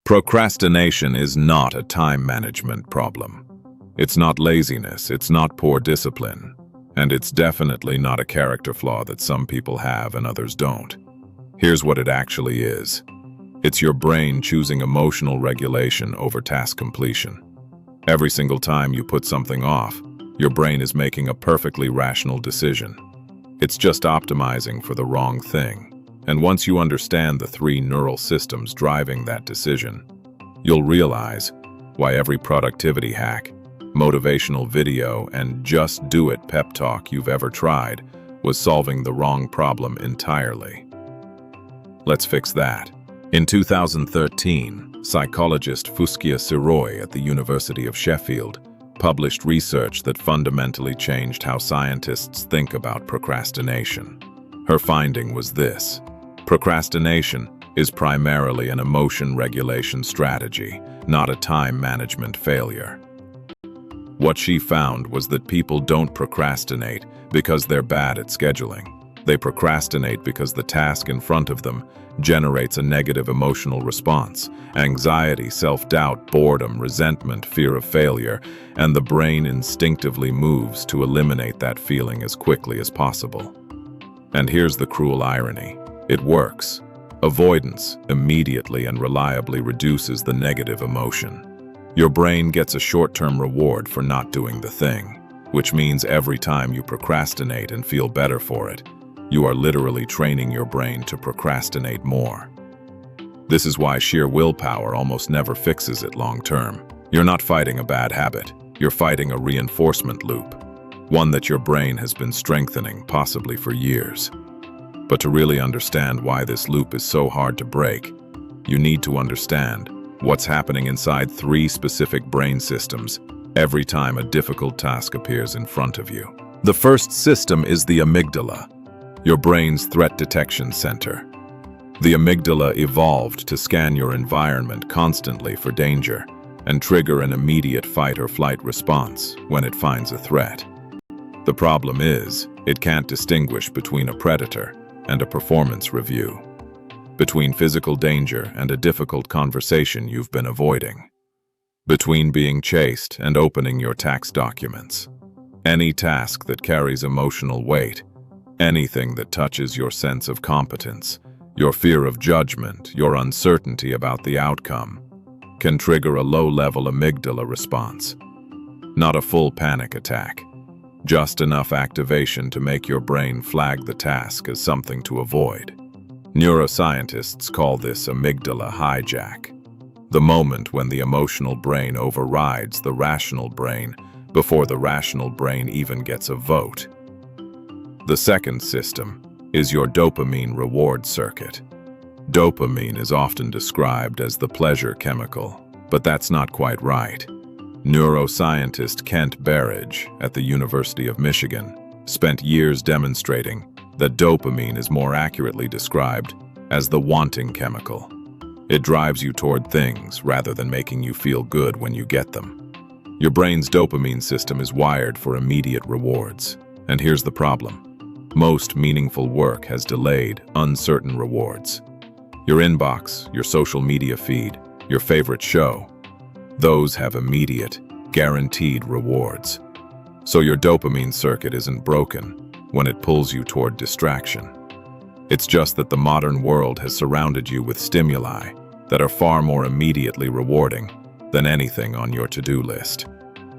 Procrastination is not a time management problem. It's not laziness, it's not poor discipline, and it's definitely not a character flaw that some people have and others don't. Here's what it actually is. It's your brain choosing emotional regulation over task completion. Every single time you put something off, your brain is making a perfectly rational decision. It's just optimizing for the wrong thing. And once you understand the three neural systems driving that decision, you'll realize why every productivity hack, motivational video, and just do it pep talk you've ever tried was solving the wrong problem entirely. Let's fix that. In 2013, psychologist Fuskia Siroy at the University of Sheffield published research that fundamentally changed how scientists think about procrastination. Her finding was this: procrastination is primarily an emotion regulation strategy, not a time management failure. What she found was that people don't procrastinate because they're bad at scheduling. They procrastinate because the task in front of them generates a negative emotional response: anxiety, self-doubt, boredom, resentment, fear of failure, and the brain instinctively moves to eliminate that feeling as quickly as possible. And here's the cruel irony. It works. Avoidance immediately and reliably reduces the negative emotion. Your brain gets a short-term reward for not doing the thing, which means every time you procrastinate and feel better for it, you are literally training your brain to procrastinate more. This is why sheer willpower almost never fixes it long-term. You're not fighting a bad habit. You're fighting a reinforcement loop, one that your brain has been strengthening, possibly for years. But to really understand why this loop is so hard to break, you need to understand what's happening inside three specific brain systems every time a difficult task appears in front of you. The first system is the amygdala, your brain's threat detection center. The amygdala evolved to scan your environment constantly for danger and trigger an immediate fight or flight response when it finds a threat. The problem is, it can't distinguish between a predator and a performance review, between physical danger and a difficult conversation you've been avoiding, between being chased and opening your tax documents. Any task that carries emotional weight, anything that touches your sense of competence, your fear of judgment, your uncertainty about the outcome, can trigger a low-level amygdala response. Not a full panic attack, just enough activation to make your brain flag the task as something to avoid. Neuroscientists call this amygdala hijack, the moment when the emotional brain overrides the rational brain before the rational brain even gets a vote. The second system is your dopamine reward circuit. Dopamine is often described as the pleasure chemical, but that's not quite right. Neuroscientist Kent Berridge at the University of Michigan spent years demonstrating that dopamine is more accurately described as the wanting chemical. It drives you toward things rather than making you feel good when you get them. Your brain's dopamine system is wired for immediate rewards. And here's the problem. Most meaningful work has delayed, uncertain rewards. Your inbox, your social media feed, your favorite show, those have immediate, guaranteed rewards. So your dopamine circuit isn't broken when it pulls you toward distraction. It's just that the modern world has surrounded you with stimuli that are far more immediately rewarding than anything on your to-do list.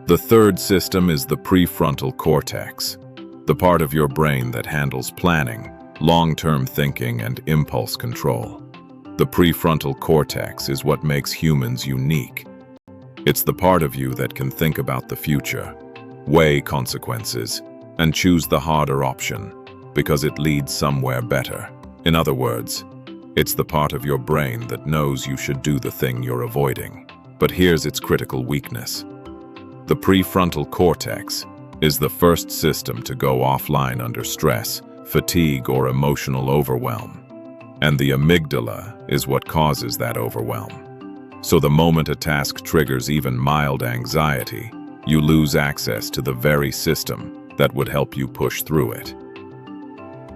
The third system is the prefrontal cortex, the part of your brain that handles planning, long-term thinking, and impulse control. The prefrontal cortex is what makes humans unique. It's the part of you that can think about the future, weigh consequences, and choose the harder option because it leads somewhere better. In other words, it's the part of your brain that knows you should do the thing you're avoiding. But here's its critical weakness. The prefrontal cortex is the first system to go offline under stress, fatigue, or emotional overwhelm. And the amygdala is what causes that overwhelm. So the moment a task triggers even mild anxiety, you lose access to the very system that would help you push through it.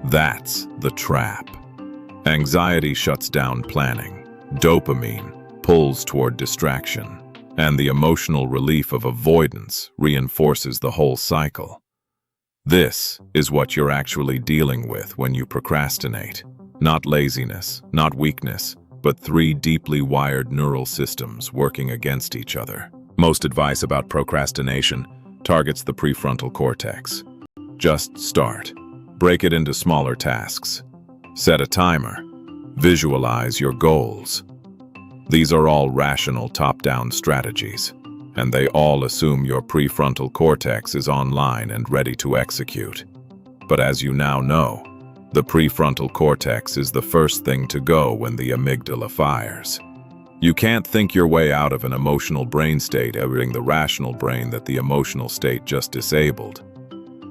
That's the trap. Anxiety shuts down planning. Dopamine, pulls toward distraction, and the emotional relief of avoidance reinforces the whole cycle. This is what you're actually dealing with when you procrastinate. Not laziness, not weakness, but three deeply wired neural systems working against each other. Most advice about procrastination targets the prefrontal cortex. Just start. Break it into smaller tasks. Set a timer. Visualize your goals. These are all rational top-down strategies, and they all assume your prefrontal cortex is online and ready to execute. But as you now know, the prefrontal cortex is the first thing to go when the amygdala fires. You can't think your way out of an emotional brain state entering the rational brain that the emotional state just disabled.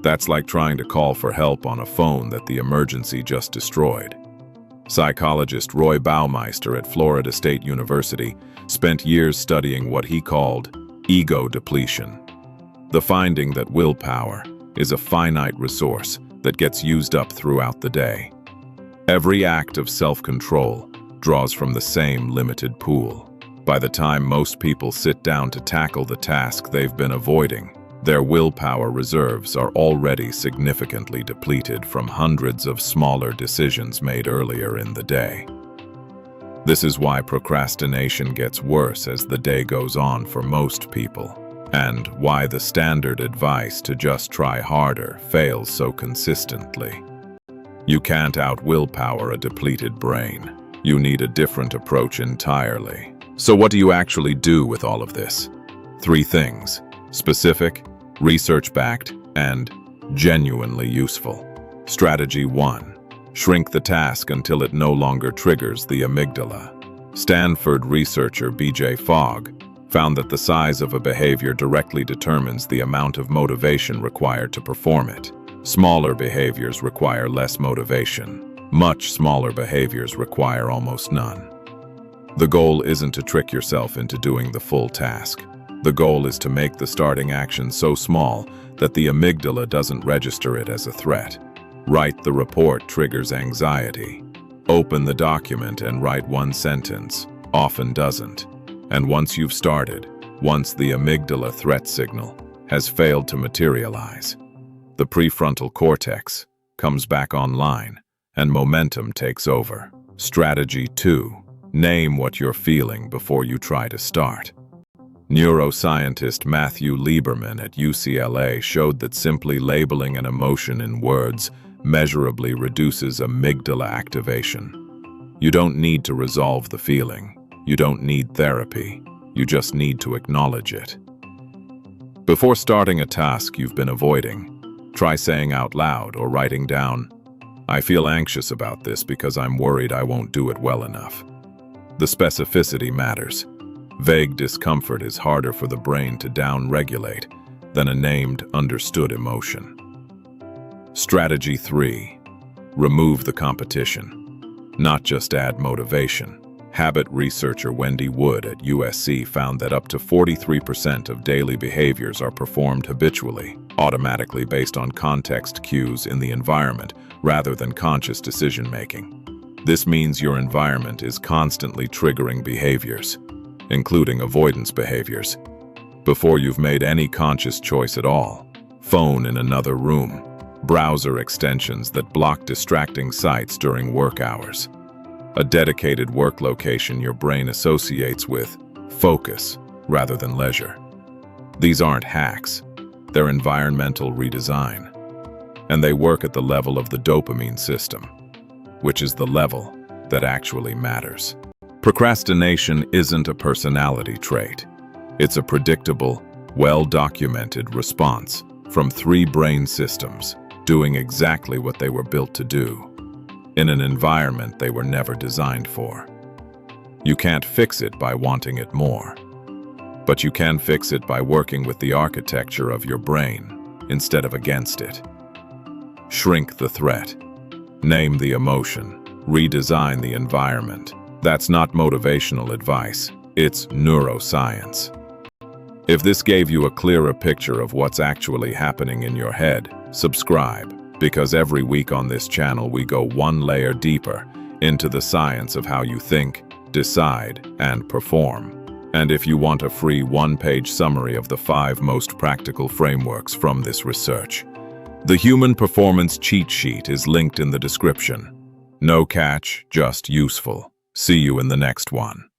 That's like trying to call for help on a phone that the emergency just destroyed. Psychologist Roy Baumeister at Florida State University spent years studying what he called ego depletion. The finding that willpower is a finite resource that gets used up throughout the day. Every act of self-control draws from the same limited pool. By the time most people sit down to tackle the task they've been avoiding, their willpower reserves are already significantly depleted from hundreds of smaller decisions made earlier in the day. This is why procrastination gets worse as the day goes on for most people, and why the standard advice to just try harder fails so consistently. You can't out-willpower a depleted brain. You need a different approach entirely. So what do you actually do with all of this? 3 things: specific, research-backed, and genuinely useful. Strategy 1. Shrink the task until it no longer triggers the amygdala. Stanford researcher B.J. Fogg found that the size of a behavior directly determines the amount of motivation required to perform it. Smaller behaviors require less motivation. Much smaller behaviors require almost none. The goal isn't to trick yourself into doing the full task. The goal is to make the starting action so small that the amygdala doesn't register it as a threat. Write the report triggers anxiety. Open the document and write 1 sentence often doesn't. And once you've started, once the amygdala threat signal has failed to materialize, the prefrontal cortex comes back online and momentum takes over. Strategy 2. Name what you're feeling before you try to start. Neuroscientist Matthew Lieberman at UCLA showed that simply labeling an emotion in words measurably reduces amygdala activation. You don't need to resolve the feeling. You don't need therapy. You just need to acknowledge it. Before starting a task you've been avoiding, try saying out loud or writing down, "I feel anxious about this because I'm worried I won't do it well enough." The specificity matters. Vague discomfort is harder for the brain to down-regulate than a named, understood emotion. Strategy 3. Remove the competition. Not just add motivation. Habit researcher Wendy Wood at USC found that up to 43% of daily behaviors are performed habitually, automatically based on context cues in the environment rather than conscious decision-making. This means your environment is constantly triggering behaviors, including avoidance behaviors, before you've made any conscious choice at all. Phone in another room, browser extensions that block distracting sites during work hours, a dedicated work location your brain associates with focus rather than leisure. These aren't hacks, they're environmental redesign, and they work at the level of the dopamine system, which is the level that actually matters. Procrastination isn't a personality trait. It's a predictable, well-documented response from 3 brain systems doing exactly what they were built to do, in an environment they were never designed for. You can't fix it by wanting it more, but you can fix it by working with the architecture of your brain instead of against it. Shrink the threat. Name the emotion. Redesign the environment. That's not motivational advice, it's neuroscience. If this gave you a clearer picture of what's actually happening in your head, subscribe, because every week on this channel we go 1 layer deeper into the science of how you think, decide, and perform. And if you want a free one-page summary of the 5 most practical frameworks from this research, the Human Performance Cheat Sheet is linked in the description. No catch, just useful. See you in the next one.